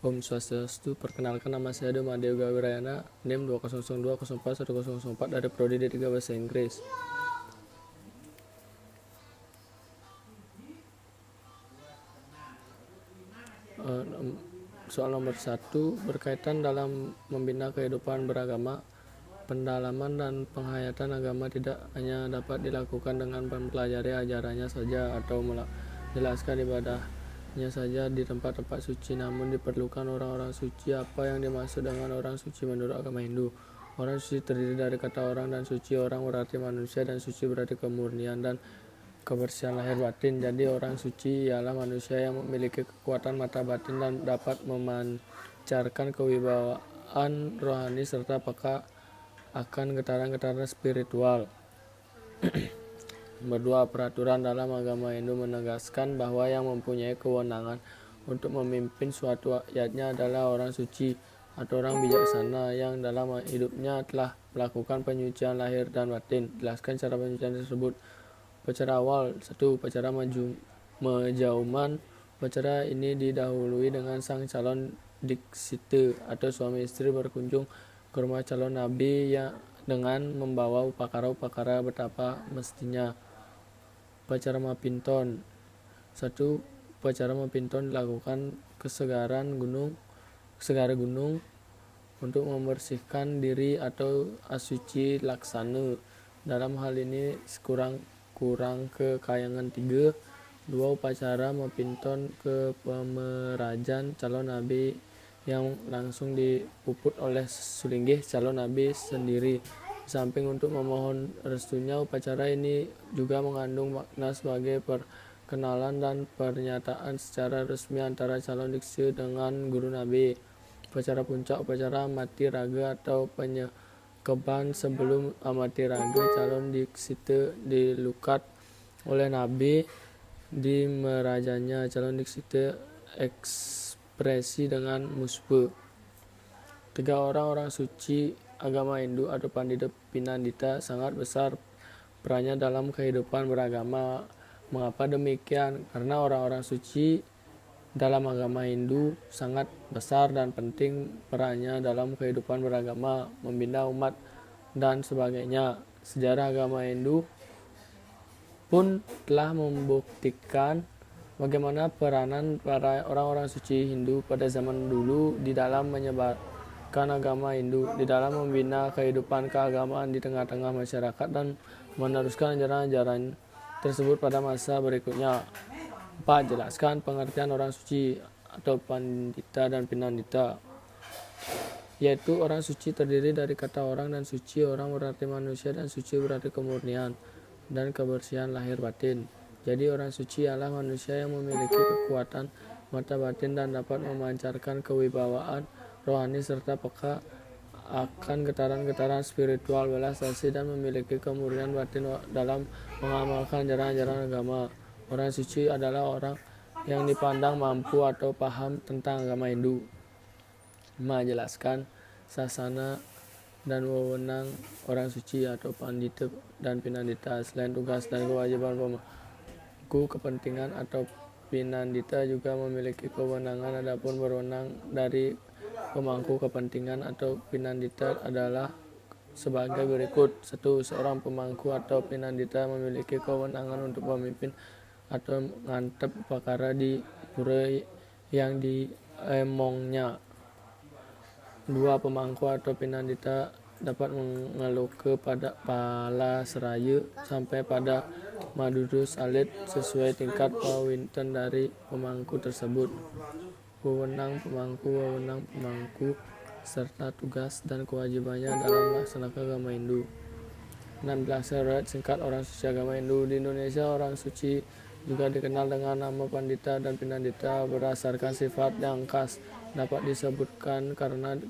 Om Swastiastu, perkenalkan nama saya Madeo Gawirayana, NIM 2002041004 dari Prodi D3 Bahasa Inggris. Soal nomor 1, berkaitan dalam membina kehidupan beragama. Pendalaman dan penghayatan agama tidak hanya dapat dilakukan dengan mempelajari ajarannya saja atau menjelaskan ibadahnya saja di tempat-tempat suci, namun diperlukan orang-orang suci. Apa yang dimaksud dengan orang suci menurut agama Hindu? Orang suci terdiri dari kata orang dan suci. Orang berarti manusia dan suci berarti kemurnian dan kebersihan lahir batin. Jadi orang suci ialah manusia yang memiliki kekuatan mata batin dan dapat memancarkan kewibawaan rohani serta peka akan getaran-getaran spiritual. Berdua, peraturan dalam agama Hindu menegaskan bahwa yang mempunyai kewenangan untuk memimpin suatu rakyatnya adalah orang suci atau orang bijaksana yang dalam hidupnya telah melakukan penyucian lahir dan batin. Jelaskan cara penyucian tersebut. Upacara awal 1. Upacara menjauman. Upacara ini didahului dengan sang calon diksita atau suami istri berkunjung ke rumah calon nabi dengan membawa upakara-upakara betapa mestinya. Upacara Mapinton 1. Upacara Mapinton dilakukan ke segara gunung untuk membersihkan diri atau asuci laksana. Dalam hal ini kurang ke kayangan 3. 2. Upacara Mapinton ke pemerajan calon nabi yang langsung dipuput oleh sulinggih calon nabi sendiri. Di samping untuk memohon restunya, upacara ini juga mengandung makna sebagai perkenalan dan pernyataan secara resmi antara calon diksi dengan guru nabi. Upacara puncak. Upacara amati raga atau penyekeban. Sebelum amati raga, calon diksita dilukat oleh nabi di merajanya. Calon diksita ekspresi dengan muspa. 3. Orang-orang suci agama Hindu atau Pandita Pinandita sangat besar perannya dalam kehidupan beragama. Mengapa demikian? Karena orang-orang suci dalam agama Hindu sangat besar dan penting perannya dalam kehidupan beragama, membina umat, dan sebagainya. Sejarah agama Hindu pun telah membuktikan bagaimana peranan para orang-orang suci Hindu pada zaman dulu di dalam menyebarkan agama Hindu, di dalam membina kehidupan keagamaan di tengah-tengah masyarakat dan meneruskan ajaran-ajaran tersebut pada masa berikutnya. 4. Jelaskan pengertian orang suci atau Pandita dan Pinandita, yaitu orang suci terdiri dari kata orang dan suci. Orang berarti manusia dan suci berarti kemurnian dan kebersihan lahir batin. Jadi orang suci ialah manusia yang memiliki kekuatan mata batin dan dapat memancarkan kewibawaan rohani serta peka akan getaran-getaran spiritual belas asih dan memiliki kemurnian batin dalam mengamalkan ajaran-ajaran agama. Orang suci adalah orang yang dipandang mampu atau paham tentang agama Hindu. 5. Jelaskan sasana dan wewenang orang suci atau Pandita dan Pinandita. Selain tugas dan kewajiban pemangku kepentingan atau Pinandita juga memiliki kewenangan. Adapun berwenang dari pemangku kepentingan atau Pinandita adalah sebagai berikut. 1. Seorang pemangku atau Pinandita memiliki kewenangan untuk memimpin atau mengantep upakara di pura yang diemongnya. 2. Pemangku atau Pinandita dapat mengeluke pada pala seraya sampai pada madurus alit sesuai tingkat pawinten dari pemangku tersebut. Wewenang pemangku serta tugas dan kewajibannya dalam melaksanakan agama Hindu. 16. Riwayat singkat orang suci agama Hindu di Indonesia. Orang suci juga dikenal dengan nama Pandita dan Pinandita berdasarkan sifat yang khas. Dapat disebutkan karena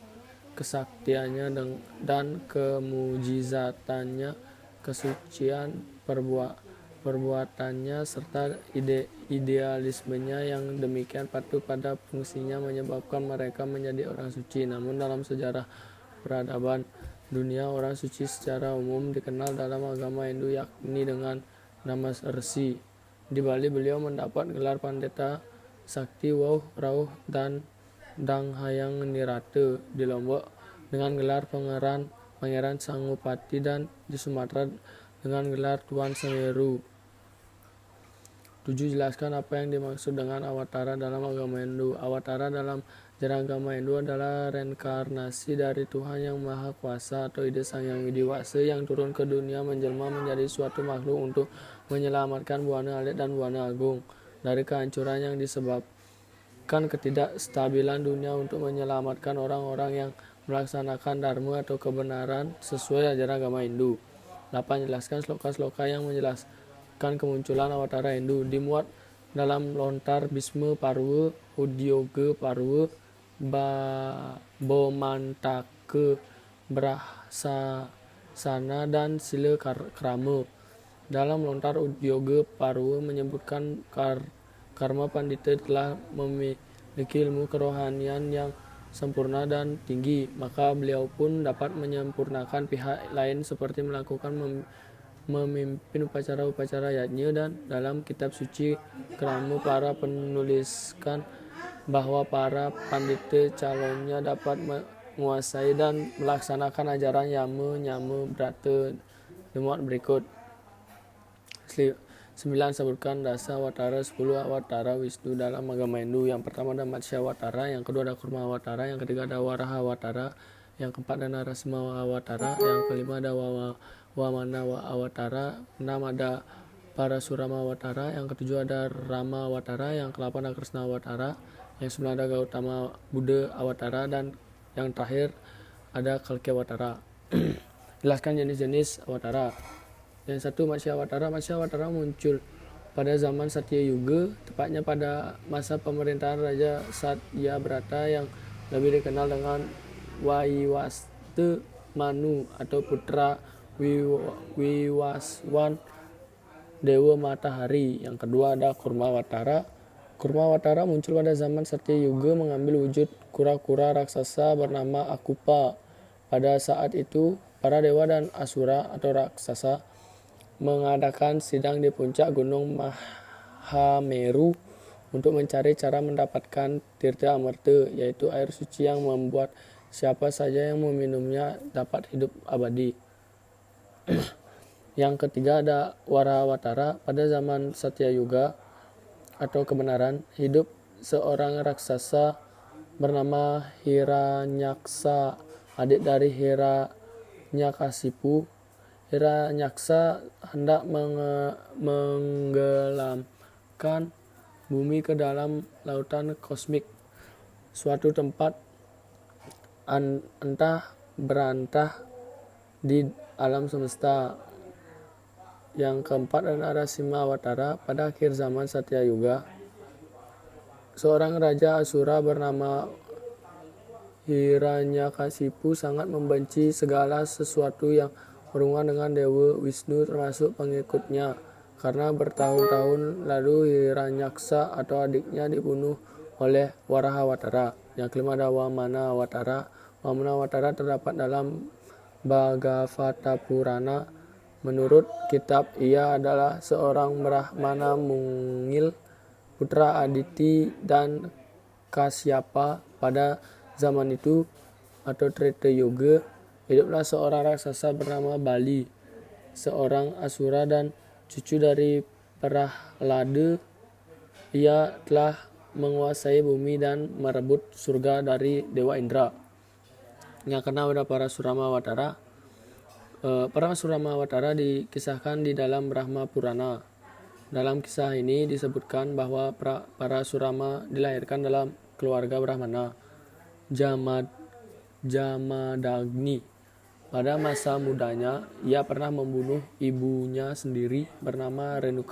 kesaktiannya dan kemujizatannya, kesucian perbuatannya, serta idealismenya yang demikian patuh pada fungsinya menyebabkan mereka menjadi orang suci. Namun dalam sejarah peradaban dunia, orang suci secara umum dikenal dalam agama Hindu yakni dengan nama Resi. Di Bali beliau mendapat gelar Pandita Sakti Wauh Rauh dan Danghayang Nirata di Lombok dengan gelar Pangeran Sangupati dan di Sumatera dengan gelar Tuan Semeru. 7. Jelaskan apa yang dimaksud dengan awatara dalam agama Hindu. Awatara dalam sejarah agama Hindu adalah reinkarnasi dari Tuhan yang Maha Kuasa atau ide Sang Hyang Widiwasa yang turun ke dunia menjelma menjadi suatu makhluk untuk menyelamatkan Buana Alit dan Buana Agung dari kehancuran yang disebabkan ketidakstabilan dunia untuk menyelamatkan orang-orang yang melaksanakan dharma atau kebenaran sesuai ajaran agama Hindu. 8. Jelaskan sloka-sloka yang menjelaskan kemunculan awatara Hindu. Dimuat dalam lontar Bhisma Parva, Udyoga Parva, Bomantaka Brahsasana dan Sila Krama. Dalam lontar Udyoga Parva menyebutkan karma pandita telah memiliki ilmu kerohanian yang sempurna dan tinggi, maka beliau pun dapat menyempurnakan pihak lain seperti melakukan memimpin upacara-upacara yajna. Dan dalam kitab suci Krama para penuliskan bahwa para pandita calonnya dapat menguasai dan melaksanakan ajaran Yama, Nyama, Brata dimuat berikut. 9. Sebutkan dasa awatara 10 awatara Wisnu dalam agama Hindu. Yang pertama ada Matsya Awatara, yang kedua ada Kurma Awatara, yang ketiga ada Waraha Awatara, yang keempat ada Narasimha Awatara, yang kelima ada Wamana Awatara, 6 ada Parasurama Awatara, yang ketujuh ada Rama Awatara, yang ke-8 ada Krishna Awatara, yang 9 ada Gautama Buddha Awatara, dan yang terakhir ada Kalki Awatara. Jelaskan jenis-jenis Awatara. Yang 1, Matsya Awatara. Matsya Awatara muncul pada zaman Satya Yuga, tepatnya pada masa pemerintahan Raja Satyabrata yang lebih dikenal dengan Waiwasta Manu atau putra Wiwaswan Dewa Matahari. Yang kedua ada Kurma Awatara. Kurma Awatara muncul pada zaman Satya Yuga mengambil wujud kura-kura raksasa bernama Akupa. Pada saat itu para dewa dan asura atau raksasa mengadakan sidang di puncak gunung Mahameru untuk mencari cara mendapatkan tirta amarta, yaitu air suci yang membuat siapa saja yang meminumnya dapat hidup abadi. Yang ketiga ada Waraha Awatara. Pada zaman Satya Yuga atau kebenaran, hidup seorang raksasa bernama Hiranyaksa, adik dari Hiranyakasipu. Hiranyaksa hendak menggelamkan bumi ke dalam lautan kosmik, suatu tempat entah berantah di alam semesta. Yang keempat adalah Narasimha Awatara. Pada akhir zaman Satya Yuga, seorang raja Asura bernama Hiranyakasipu sangat membenci segala sesuatu yang berhubungan dengan Dewa Wisnu termasuk pengikutnya. Karena bertahun-tahun lalu Hiranyaksa atau adiknya dibunuh oleh Waraha Awatara. Yang kelima ada Wamana Awatara. Wamana Awatara terdapat dalam Bhagavata Purana. Menurut kitab, ia adalah seorang Brahmana mungil, putra Aditi dan Kasyapa. Pada zaman itu atau Treta Yuga, hiduplah seorang raksasa bernama Bali, seorang asura dan cucu dari Prahlada. Ia telah menguasai bumi dan merebut surga dari Dewa Indra. Yang keenam ada Parasurama Awatara. Parasurama Awatara dikisahkan di dalam Brahma Purana. Dalam kisah ini disebutkan bahwa Parasurama dilahirkan dalam keluarga Brahmana Jamadagni. Pada masa mudanya, ia pernah membunuh ibunya sendiri bernama Renuka.